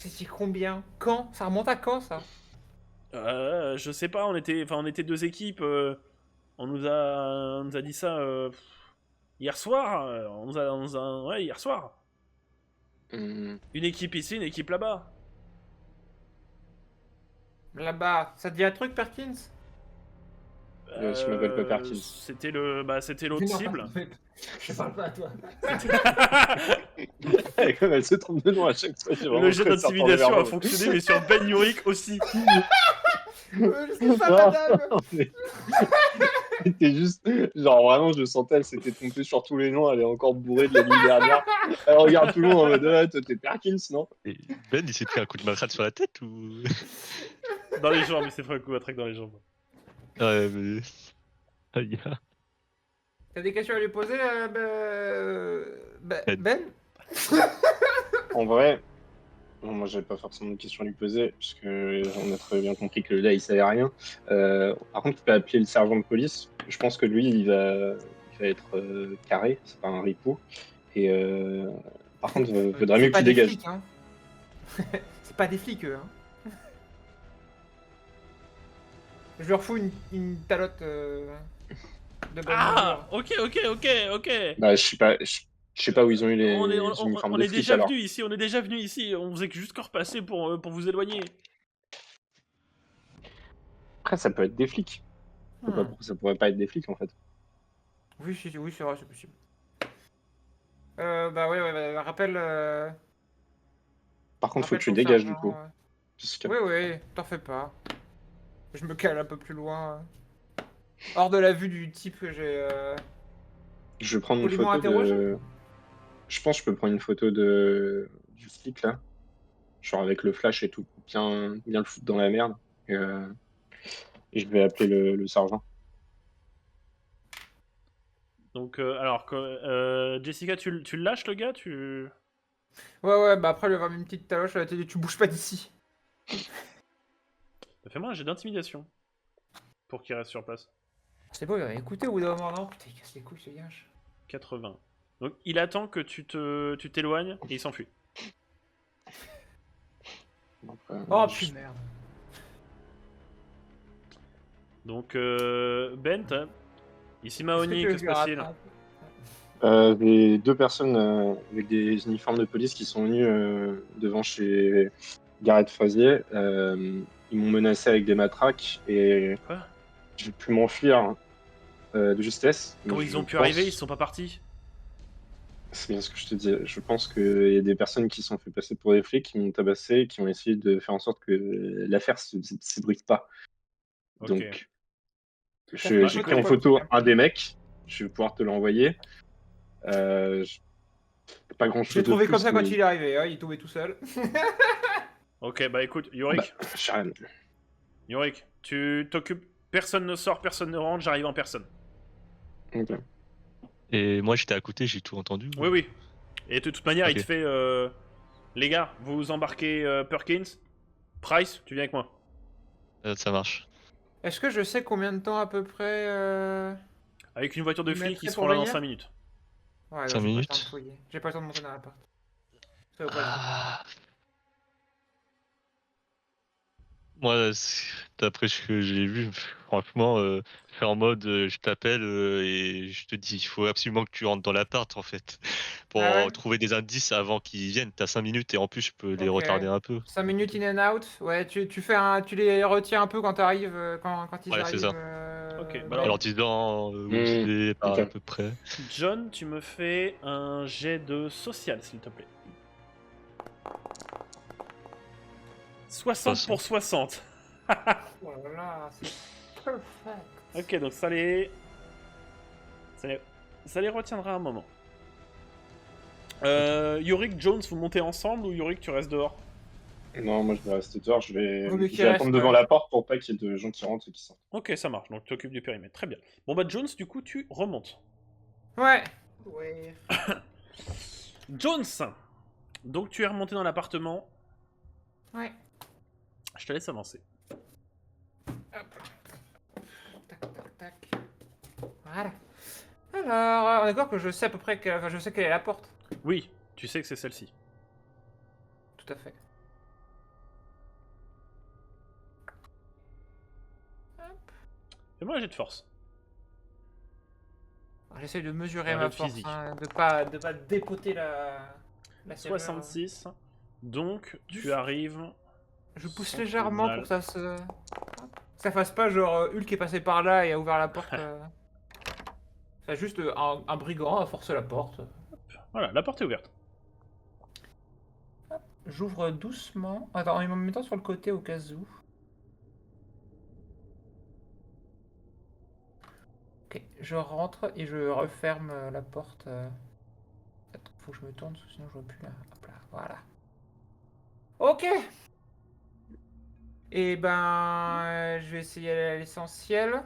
C'était combien? Quand? Ça remonte à quand, ça? Je sais pas, on était deux équipes. On nous a dit ça hier soir. Ouais, hier soir. Hum, Une équipe ici, une équipe là-bas. Là-bas. Ça te dit un truc, Perkins? je m'appelle pas Perkins. C'était l'autre Non, cible. je parle pas à toi. Comme elle se trompe de nom à chaque fois, j'ai Le vraiment jet très certain d'intimidation envers a moi. fonctionné, mais sur Ben Yurik aussi. C'est pas madame. mais- C'était juste, genre vraiment, je sentais, elle s'était trompée sur tous les noms, elle est encore bourrée de la nuit dernière. Elle regarde tout le monde en mode, ah, toi t'es Perkins, non? Et Ben, il s'est pris un coup de matraque sur la tête ou. Dans les jambes, il s'est pris un coup à traque dans les jambes. Ouais, mais. Aïe. T'as des questions à lui poser, Ben? En vrai, bon, moi j'avais pas forcément de questions à lui poser, puisque on a très bien compris que le gars il savait rien. Par contre, tu peux appeler le sergent de police. Je pense que lui il va être carré, c'est pas un ripou. Et par contre, vaudrait mieux C'est que pas tu des dégages. flics, hein. C'est pas des flics, eux, hein. Je leur fous une talotte de bonne Ah, mesure. ok. Bah, je sais pas où ils ont eu les uniformes On de est flics déjà alors. venu ici, on faisait juste qu'en repasser pour vous éloigner. Après, ça peut être des flics. Je sais pas pourquoi ça pourrait pas être des flics en fait. Oui, oui, c'est vrai, c'est possible. Bah ouais, rappelle. Par contre, faut que Rappelle tu ton dégages sergent. du coup. Puisque Oui, t'en fais pas. Je me cale un peu plus loin. Hors de la vue du type que j'ai je vais prendre une poliment photo interrogé. de. Je pense que je peux prendre une photo du flic là. Genre avec le flash et tout, bien le foutre dans la merde. Et, et je vais appeler le sergent. Donc, Jessica, tu le lâches, le gars Ouais, bah après, lui avoir mis une petite taloche, tu bouges pas d'ici. Fais-moi un jet d'intimidation. Pour qu'il reste sur place. C'est beau, il va écouter au bout d'un moment, non? Putain, il casse les couilles, ce gage. 80. Donc, il attend que tu t'éloignes et il s'enfuit. Donc, Oh putain, merde. Donc, Bent, ici Mahoney, Est-ce que tu se veux passe-t-il? les deux personnes avec des uniformes de police qui sont venues devant chez Gareth Frazier, ils m'ont menacé avec des matraques et Quoi? j'ai pu m'enfuir de justesse. Mais Comment ils je ont pu pense, arriver? Ils sont pas partis? c'est bien ce que je te dis, je pense qu'il y a des personnes qui se sont fait passer pour des flics, qui m'ont tabassé, qui ont essayé de faire en sorte que l'affaire s'ébruite pas. Ok. Donc, Bah, j'ai pris écoute, en photo un des mecs, je vais pouvoir te l'envoyer. Euh, pas grand Je l'ai chose de trouvé comme plus, ça quand mais il est arrivé, hein, il est tombé tout seul. Ok, bah écoute, bah, Yorick, tu t'occupes. Personne ne sort, personne ne rentre, j'arrive en personne. ok. Et moi, j'étais à côté, j'ai tout entendu. Oui, oui. Et de toute manière, il Ok. te fait. Les gars, vous embarquez Perkins. Price, tu viens avec moi. Ça marche. Est-ce que je sais combien de temps à peu près Avec une voiture de il flic, ils mettrait seront pour là dans venir? 5 minutes. Ouais, non, 5 j'ai pas le temps de minutes. fouiller. J'ai pas le temps de monter dans l'appart. Ça vaut pas le coup. Ah. Moi, d'après ce que j'ai vu, franchement, faire en mode je t'appelle et je te dis, il faut absolument que tu rentres dans l'appart en fait. Pour Ah ouais? trouver des indices avant qu'ils viennent. T'as 5 minutes et en plus, je peux les Ok. retarder un peu. 5 minutes in and out. Ouais, tu les retiens un peu quand t'arrives, quand ils Ouais, c'est arrivent. ça. Ok, bah En Ben. alors, leur disant où Hmm, c'est, ok. à peu près. John, tu me fais un jet de social, s'il te plaît. 60 pour 60. Oh là là, c'est perfect. Ok, donc ça les retiendra un moment. Yorick, Jones, vous montez ensemble ou Yorick, tu restes dehors? Non, moi je vais rester dehors, Vaut mieux je qu'il vais reste, attendre devant ouais. la porte pour pas qu'il y ait de gens qui rentrent et qui sortent. Ok, ça marche, donc tu t'occupes du périmètre. Très bien. Bon bah Jones, du coup, tu remontes. Ouais. Ouais. Jones, donc tu es remonté dans l'appartement. Ouais. Je te laisse avancer. Hop. Tac, tac, tac. Voilà. Alors, on est d'accord que je sais à peu près je sais quelle est la porte. Oui, tu sais que c'est celle-ci. Tout à fait. Fais-moi un jet de force. J'essaie de mesurer Un ma jet de force, physique. hein, de pas dépoter la serrure. 66. Donc, tu Juste- arrives. Je pousse sans légèrement trop de pour que mal. ça fasse pas genre Hulk est passé par là et a ouvert la porte. C'est juste un brigand a forcé la porte. Voilà, la porte est ouverte. J'ouvre doucement. Attends, en me mettant sur le côté au cas où. Ok, je rentre et je referme la porte. Attends, faut que je me tourne, parce que sinon je vois plus là. Hop là, voilà. Ok. Et ben, je vais essayer l'essentiel.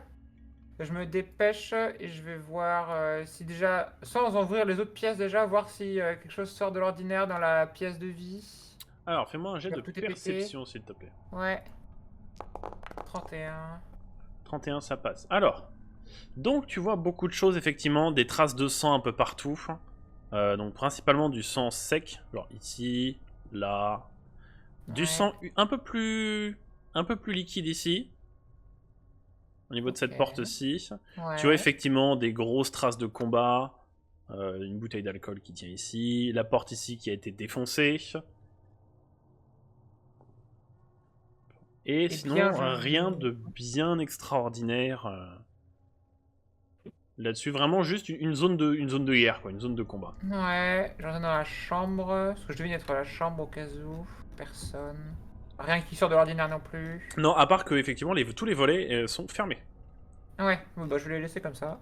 Je me dépêche et je vais voir si déjà, sans ouvrir les autres pièces déjà, voir si quelque chose sort de l'ordinaire dans la pièce de vie. Alors, fais-moi un jet Là, de tout est pété. perception, s'il te plaît. Ouais. 31. 31, ça passe. Alors, donc tu vois beaucoup de choses, effectivement, des traces de sang un peu partout. Donc principalement du sang sec, genre ici, là. Du Ouais. sang un peu plus liquide ici. Au niveau de cette Ok. porte-ci. Ouais. Tu vois effectivement des grosses traces de combat. Une bouteille d'alcool qui tient ici. La porte ici qui a été défoncée. Et Eh sinon, bien, rien de bien extraordinaire là-dessus. Vraiment juste une zone de guerre, quoi, une zone de combat. Ouais, j'entends dans la chambre. Parce que je devine être la chambre au cas où. Personne. Rien qui sort de l'ordinaire non plus. Non, à part que effectivement tous les volets sont fermés. Ouais, bon, bah, je vais les laisser comme ça.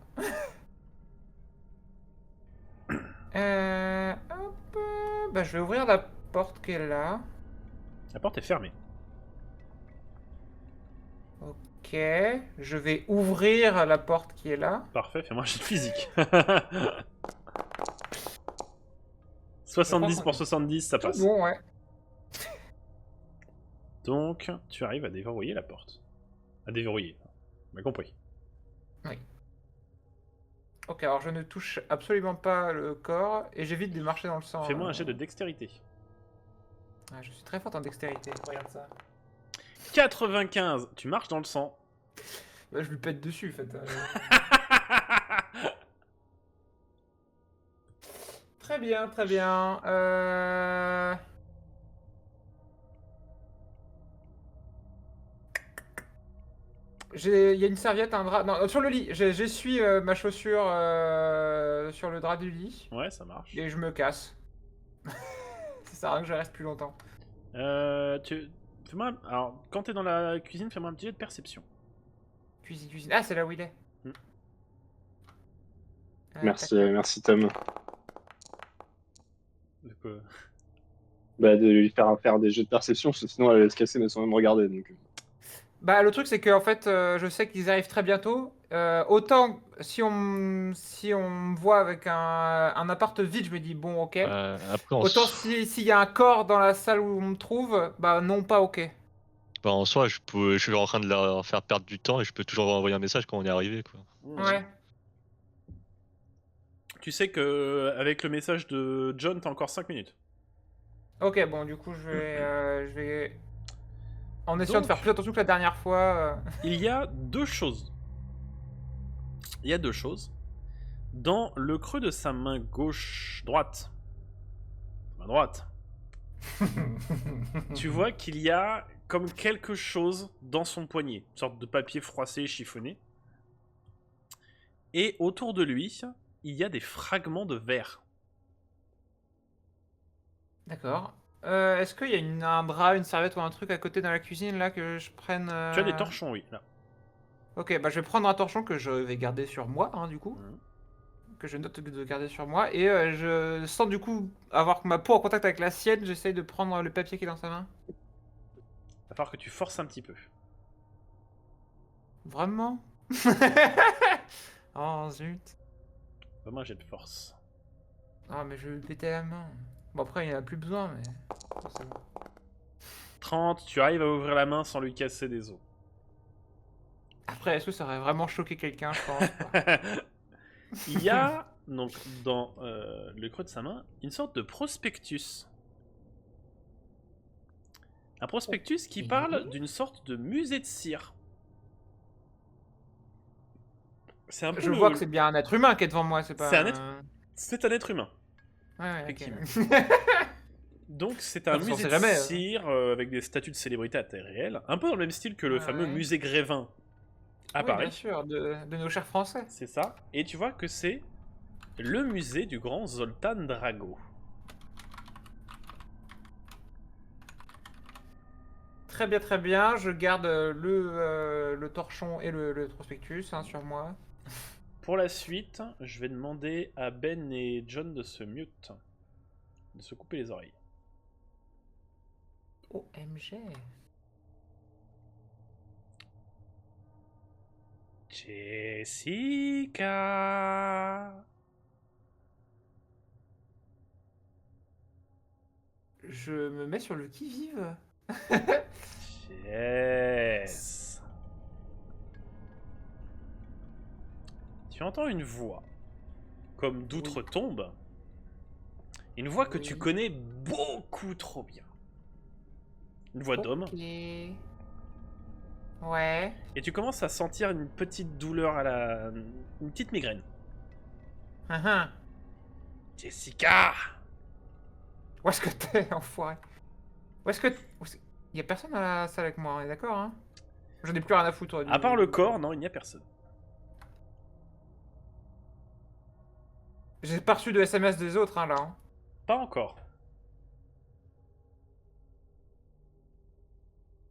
Hop. Bah, je vais ouvrir la porte qui est là. La porte est fermée. Ok. Je vais ouvrir la porte qui est là. Parfait, fais-moi un jet de physique. 70 pour 70, ça Tout passe. bon, ouais. Donc, tu arrives à déverrouiller la porte. À déverrouiller, on a compris. Oui. Ok, alors je ne touche absolument pas le corps et j'évite de marcher dans le sang. Fais-moi un jet de dextérité. Ah, je suis très forte en dextérité, regarde ça. 95, tu marches dans le sang. Bah, je lui pète dessus, en fait. Très bien, très bien. Il y a une serviette, un drap. Non, sur le lit. J'essuie ma chaussure sur le drap du lit Ouais, ça marche. et je me casse. Ça sert à rien que je reste plus longtemps. Fais-moi... Alors, quand t'es dans la cuisine, fais-moi un petit jet de perception. Cuisine, cuisine. Ah, c'est là où il est. Hmm. Merci, Tac, tac. merci Tom. Donc, Bah, de lui faire des jeux de perception, parce que sinon elle allait se casser mais sans même regarder. Donc... Bah, le truc, c'est que en fait, je sais qu'ils arrivent très bientôt. Autant si on me voit avec un appart vide, je me dis bon, ok. Après, Autant s'il y a un corps dans la salle où on me trouve, bah non, pas ok. en soi, je suis en train de leur faire perdre du temps et je peux toujours envoyer un message quand on est arrivé, quoi. Ouais. Tu sais que avec le message de John, t'as encore 5 minutes. Ok, bon, du coup, je vais en essayant de Donc, faire plus attention que la dernière fois. il y a deux choses. Il y a deux choses. Dans le creux de sa main droite, tu vois qu'il y a comme quelque chose dans son poignet, une sorte de papier froissé, chiffonné. Et autour de lui, il y a des fragments de verre. D'accord. Est-ce qu'il y a un drap, une serviette ou un truc à côté dans la cuisine là que je prenne Tu as des torchons, oui, là. Ok, bah je vais prendre un torchon que je vais garder sur moi, hein, du coup. Mhm. Que je note de garder sur moi. Et je sens du coup avoir ma peau en contact avec la sienne, j'essaye de prendre le papier qui est dans sa main. Va falloir que tu forces un petit peu. Vraiment? Oh zut. Vraiment un jet de force. Ah mais je vais lui péter la main. Bon après il n'y en a plus besoin mais... Bon, c'est bon. 30, tu arrives à ouvrir la main sans lui casser des os. Après est-ce que ça aurait vraiment choqué quelqu'un je pense pas. Il y a, donc, dans le creux de sa main, une sorte de prospectus. Un prospectus qui Oui. parle d'une sorte de musée de cire. C'est un peu Je vois que c'est bien un être humain qui est devant moi, c'est pas C'est un être- C'est un être humain. Ouais, ok. Effectivement. Donc c'est un Parce qu'on musée sait de jamais, cire avec des statues de célébrités à taille réelle, un peu dans le même style que le fameux Ouais. musée Grévin à Oui, bien Paris. sûr, de nos chers Français. C'est ça. Et tu vois que c'est le musée du grand Zoltan Drago. Très bien, très bien. Je garde le torchon et le prospectus hein, sur moi. Pour la suite, je vais demander à Ben et John de se mute, de se couper les oreilles. OMG. Jessica. Je me mets sur le qui-vive. Jess. Tu entends une voix, comme d'outre-tombe. Une voix que tu Oui. connais beaucoup trop bien. Une voix d'homme. Ok. Ouais. Et tu commences à sentir une petite douleur à la... Une petite migraine. Uhum. Jessica. Où est-ce que t'es, enfoiré? Où est-ce que... Il y a personne dans la salle avec moi, on est d'accord, hein? J'en ai plus rien à foutre. À part le corps, non, il n'y a personne. J'ai pas reçu de SMS des autres, hein, là. Hein. Pas encore.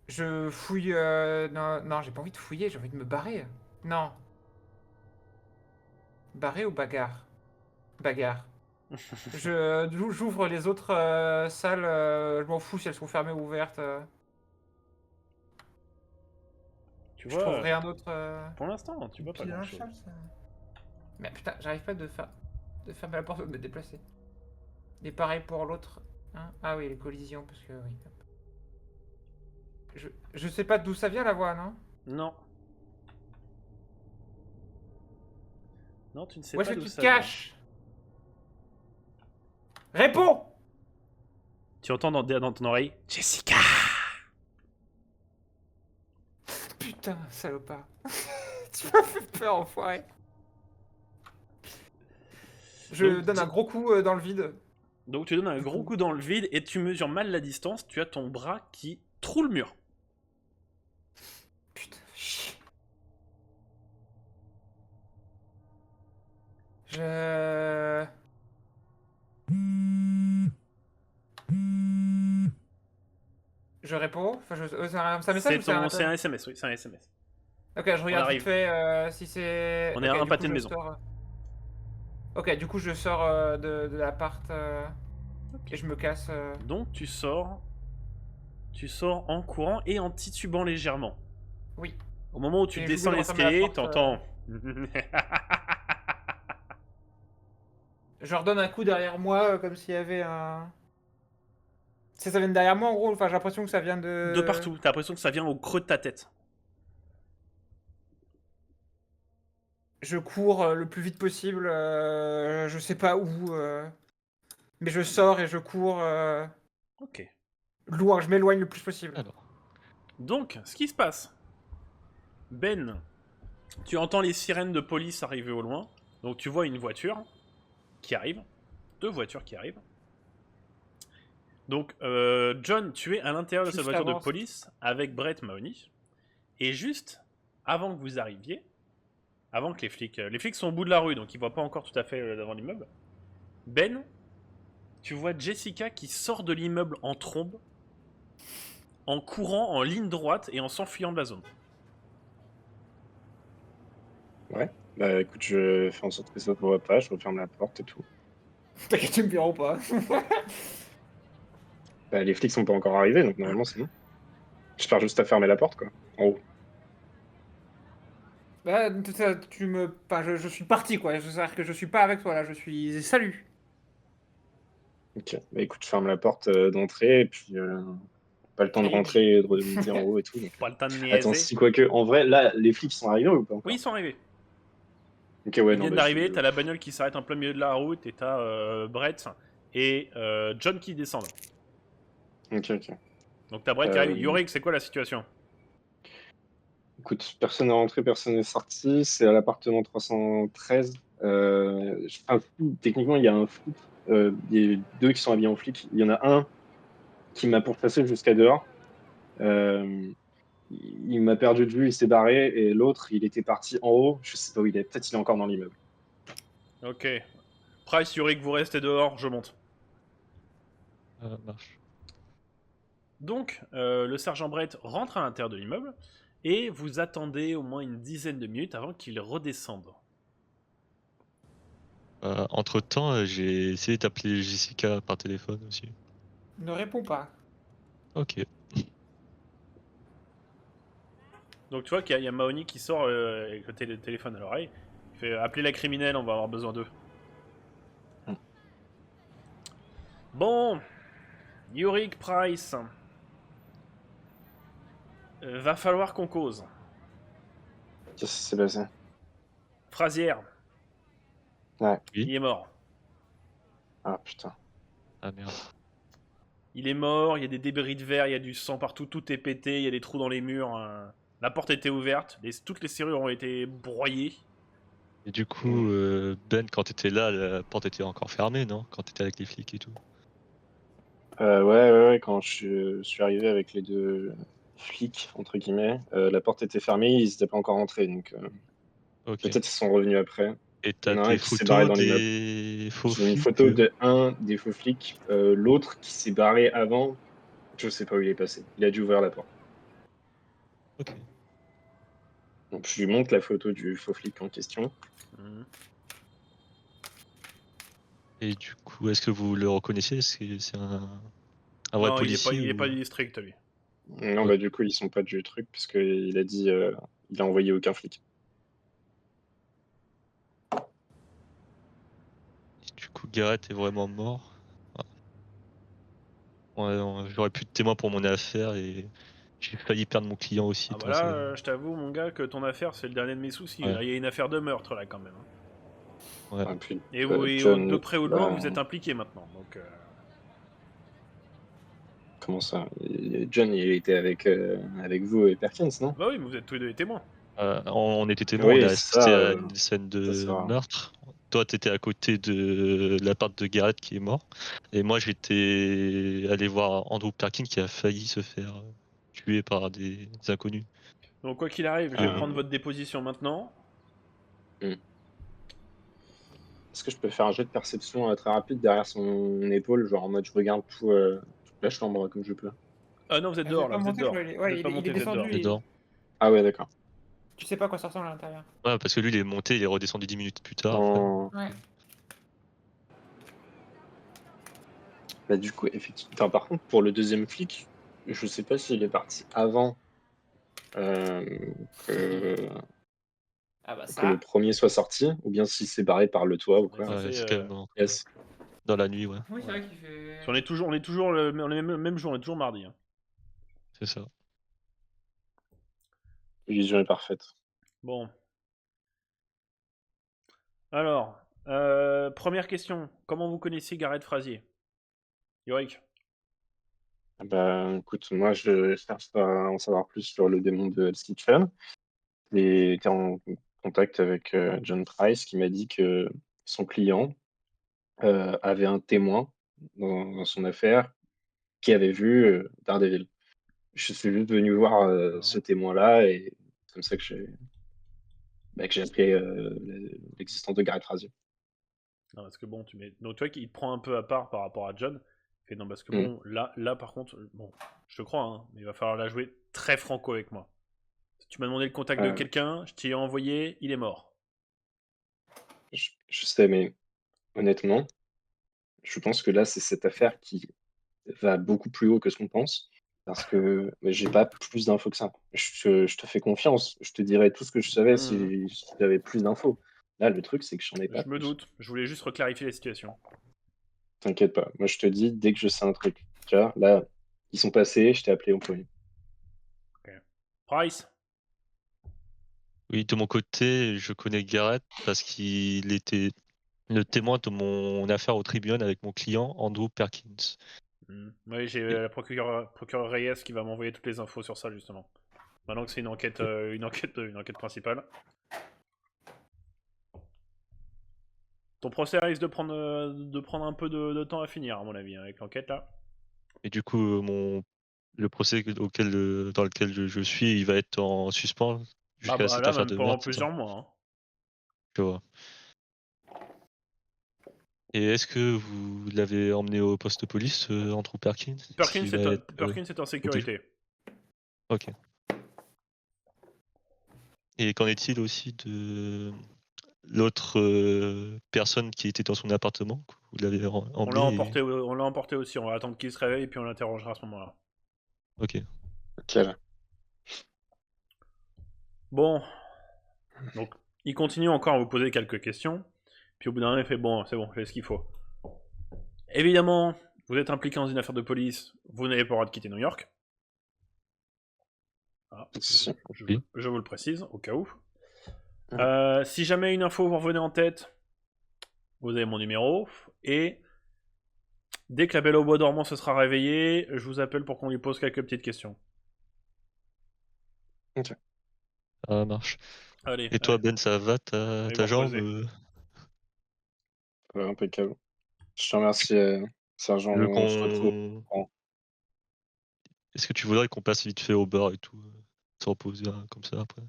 Je fouille... Non, non j'ai pas envie de fouiller, j'ai envie de me barrer. Non. Barrer ou bagarre? Bagarre. J'ouvre les autres salles, je m'en fous si elles sont fermées ou ouvertes. Tu Je trouve vois, rien d'autre. pour l'instant, tu vois pas Pile dans la grand-chose. salle, ça. Mais putain, j'arrive pas de fermer la porte ou de me déplacer. Et pareil pour l'autre. Hein ah oui, les collisions, parce que oui. Je sais pas d'où ça vient la voix, non? Non. Non, tu ne sais Où est-ce pas que d'où tu te ça vient. caches? Réponds! Tu entends dans ton oreille Jessica. Putain, salopard. Tu m'as fait peur, enfoiré. Je Donc, donne un gros coup dans le vide. Donc tu donnes un gros coup dans le vide et tu mesures mal la distance. Tu as ton bras qui troue le mur. Putain, chier. Je... Je réponds. Enfin, c'est un message ou c'est un appel? C'est un SMS, oui, c'est un SMS. Ok, je regarde arrive. vite fait si c'est... On est Ok, à un du pâté coup, de je maison. sors, ok, du coup, je sors de l'appart et je me casse. Donc tu sors en courant et en titubant légèrement. Oui. Au moment où tu Et descends j'oublie de refermer la l'escalier, porte, t'entends. Je redonne un coup derrière moi comme s'il y avait un... Ça vient de derrière moi en gros, enfin j'ai l'impression que ça vient de... De partout, t'as l'impression que ça vient au creux de ta tête. Je cours le plus vite possible, je sais pas où, mais je sors et je cours Ok. loin, je m'éloigne le plus possible. Alors, Donc, ce qui se passe. Ben, tu entends les sirènes de police arriver au loin. Donc tu vois une voiture qui arrive. 2 voitures qui arrivent. Donc, John, tu es à l'intérieur de cette Juste voiture de avant, police avec Brett Mahoney. Et juste avant que vous arriviez, avant que les flics sont au bout de la rue, donc ils voient pas encore tout à fait devant l'immeuble. Ben, tu vois Jessica qui sort de l'immeuble en trombe, en courant en ligne droite et en s'enfuyant de la zone. Ouais. Bah écoute, je fais en sorte que ça ne voit pas, je referme la porte et tout. T'inquiète, tu me verront pas. Bah, les flics sont pas encore arrivés, donc normalement c'est bon. J'espère juste à fermer la porte, quoi. En haut. Bah, tu me... Enfin, je suis parti quoi, c'est-à-dire que je suis pas avec toi là, je suis... Salut. Ok. Bah écoute, je ferme la porte d'entrée, et puis pas le temps de rentrer et de remonter en haut et tout. Donc... Pas le temps de Attends, niaiser. si quoique, en vrai, là, les flics sont arrivés ou pas encore? Oui, ils sont arrivés. Ok, ouais, Ils non, viennent bah, d'arriver, t'as la bagnole qui s'arrête en plein milieu de la route et t'as Brett et John qui descendent. Ok, ok. Donc t'as Brett qui arrive. Yorick, c'est quoi la situation? Écoute, personne n'est rentré, personne n'est sorti. C'est à l'appartement 313. Techniquement, il y a un flic. Il y a deux qui sont habillés en flic. Il y en a un qui m'a pourchassé jusqu'à dehors. Euh, il m'a perdu de vue, il s'est barré. Et l'autre, il était parti en haut. Je sais pas où il est. Peut-être il est encore dans l'immeuble. Ok. Price, Yorick, vous restez dehors, je monte. Marche. Donc, le sergent Brett rentre à l'intérieur de l'immeuble et vous attendez au moins une dizaine de minutes avant qu'il redescende. Entre-temps, j'ai essayé d'appeler Jessica par téléphone aussi. Ne réponds pas. Ok. Donc tu vois qu'il y a Mahoney qui sort avec le téléphone à l'oreille. Il fait appeler la criminelle, on va avoir besoin d'eux. Bon, Yorick, Price, va falloir qu'on cause. Qu'est-ce qui s'est passé? Frasier, Ouais. il est mort. Ah putain. Ah merde. Il est mort, il y a des débris de verre, il y a du sang partout, tout est pété, il y a des trous dans les murs. La porte était ouverte, toutes les serrures ont été broyées. Et du coup, Ben, quand t'étais là, la porte était encore fermée, non? Quand t'étais avec les flics et tout. Ouais. Quand je suis arrivé avec les deux flics, entre guillemets, la porte était fermée, ils n'étaient pas encore entrés. Donc Ok. peut-être qu'ils sont revenus après. Et Il y t'as en a un des qui s'est barré photos dans l'immeuble. des faux J'ai une flics? photo de un des faux flics, l'autre qui s'est barré avant. Je sais pas où il est passé. Il a dû ouvrir la porte. Ok. Donc je lui montre la photo du faux flic en question. Mhm. Et du coup, est-ce que vous le reconnaissez? Est-ce que c'est un vrai Non, policier il est ou... pas du district, lui. Non, Ok. bah du coup ils sont pas du truc parce qu'il a dit il a envoyé aucun flic. Et du coup, Garrett est vraiment mort. J'aurais plus de témoins pour mon affaire et j'ai failli perdre mon client aussi. Ah bah Dans là, je t'avoue, mon gars, que ton affaire, c'est le dernier de mes soucis. Ouais. Là, il y a une affaire de meurtre, là, quand même. Ouais. Et puis Et, John, de près ou de loin, vous êtes impliqué maintenant. Donc, comment ça? John il était avec vous et Perkins, non? bah oui, mais vous êtes tous les deux les témoins. On était témoins, on Oui, a assisté ça, à une scène ça de va. meurtre. Toi, t'étais à côté de l'appart de Garrett qui est mort. Et moi, j'étais allé voir Andrew Perkins qui a failli se faire tuer par des inconnus. Donc, quoi qu'il arrive, je vais prendre votre déposition maintenant. Est-ce que je peux faire un jet de perception très rapide derrière son épaule, genre en mode je regarde toute la chambre comme je peux? Ah non, vous êtes Je vais dehors, là, pas vous êtes monter, je dehors. crois. Vous Vous êtes pas il monté, est vous êtes dehors. descendu. Dedans. Ah ouais, d'accord. Tu sais pas quoi ça ressemble à l'intérieur. Ouais, parce que lui, il est monté, il est redescendu 10 minutes plus tard. Après. En- Ouais. Bah, du coup, effectivement. Enfin, par contre, pour le deuxième flic, je sais pas s'il est parti avant euh, que, Ah bah que le ça. premier soit sorti, ou bien s'il s'est barré par le toit ou quoi. Ouais. Ouais, c'est, c'est quand même Yes. dans la nuit, ouais. Oui, c'est vrai qu'il fait. On est toujours on est même jour, on est toujours mardi. Hein. C'est ça. L'illusion est parfaite. Bon. Alors, première question. Comment vous connaissez Garrett Frasier? Yorick? Ah bah, écoute, moi, je cherche à en savoir plus sur le démon de Hell's Kitchen. J'ai été en contact avec John Price qui m'a dit que son client avait un témoin dans son affaire qui avait vu Daredevil. Je suis juste venu voir ce témoin-là et c'est comme ça que j'ai appris l'existence de Garrett Frazier. Non, parce que bon, donc tu vois qu'il te prend un peu à part par rapport à John. Il fait non, parce que Mm. bon, là par contre, bon, je te crois, hein, mais il va falloir la jouer très franco avec moi. Si tu m'as demandé le contact de quelqu'un, je t'y ai envoyé, il est mort. Je sais, mais honnêtement, je pense que là, c'est cette affaire qui va beaucoup plus haut que ce qu'on pense. Parce que j'ai pas plus d'infos que ça. Je te fais confiance. Je te dirais tout ce que je savais si j'avais plus d'infos. Là, le truc, c'est que j'en ai pas Je me plus. doute, je voulais juste reclarifier la situation. T'inquiète pas. Moi, je te dis dès que je sais un truc. Tu vois, là, ils sont passés, je t'ai appelé au premier. Price? Oui, de mon côté, je connais Garrett parce qu'il était le témoin de mon affaire au tribunal avec mon client Andrew Perkins. Oui, j'ai la procureure Reyes qui va m'envoyer toutes les infos sur ça, justement. Maintenant que c'est une enquête principale. Ton procès risque de prendre un peu de temps à finir, à mon avis, avec l'enquête là. Et du coup, le procès dans lequel je suis, il va être en suspens jusqu'à cette Là, affaire même de pendant merde, c'est ça? plusieurs mois. Hein. Je vois. Et est-ce que vous l'avez emmené au poste de police, Andrew Perkins? Est-ce qu'il va être Perkins est en sécurité. Ok. Et qu'en est-il aussi de l'autre personne qui était dans son appartement? Vous l'avez On l'a emmené emporté aussi. On va attendre qu'il se réveille et puis on l'interrogera à ce moment-là. Ok. Ok. Bon. Donc, il continue encore à vous poser quelques questions. Puis au bout d'un moment, il fait bon, c'est bon, j'ai ce qu'il faut. Évidemment, vous êtes impliqué dans une affaire de police. Vous n'avez pas le droit de quitter New York. Ah, Si. je vous le précise, au cas où. Mm. Si jamais une info vous revenez en tête, vous avez mon numéro. Et dès que la Belle au Bois dormant se sera réveillée, je vous appelle pour qu'on lui pose quelques petites questions. Ça marche. Allez, Et toi, allez. Ben, ça va Allez ta vous jambe reposer. Ouais, impeccable. Je te remercie, Sergent. Tu veux Je te retrouve. Est-ce que tu voudrais qu'on passe vite fait au bar et tout, se reposer comme ça après?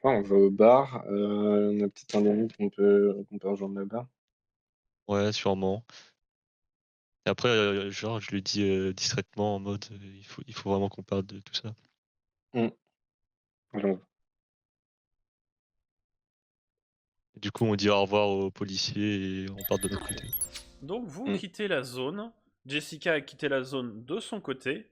Ouais, on va au bar. On a peut-être un ami qu'on peut rejoindre là-bas. Ouais, sûrement. Et après, genre, je lui dis discrètement en mode, il faut vraiment qu'on parle de tout ça. Alors, Et du coup, on dit au revoir aux policiers et on part de notre côté. Donc vous Mm. quittez la zone. Jessica a quitté la zone de son côté.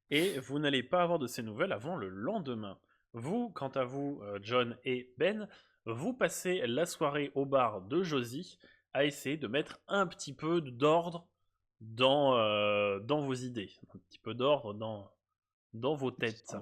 Et vous n'allez pas avoir de ces nouvelles avant le lendemain. Vous, quant à vous, John et Ben, vous passez la soirée au bar de Josie à essayer de mettre un petit peu d'ordre dans vos idées, un petit peu d'ordre dans vos têtes.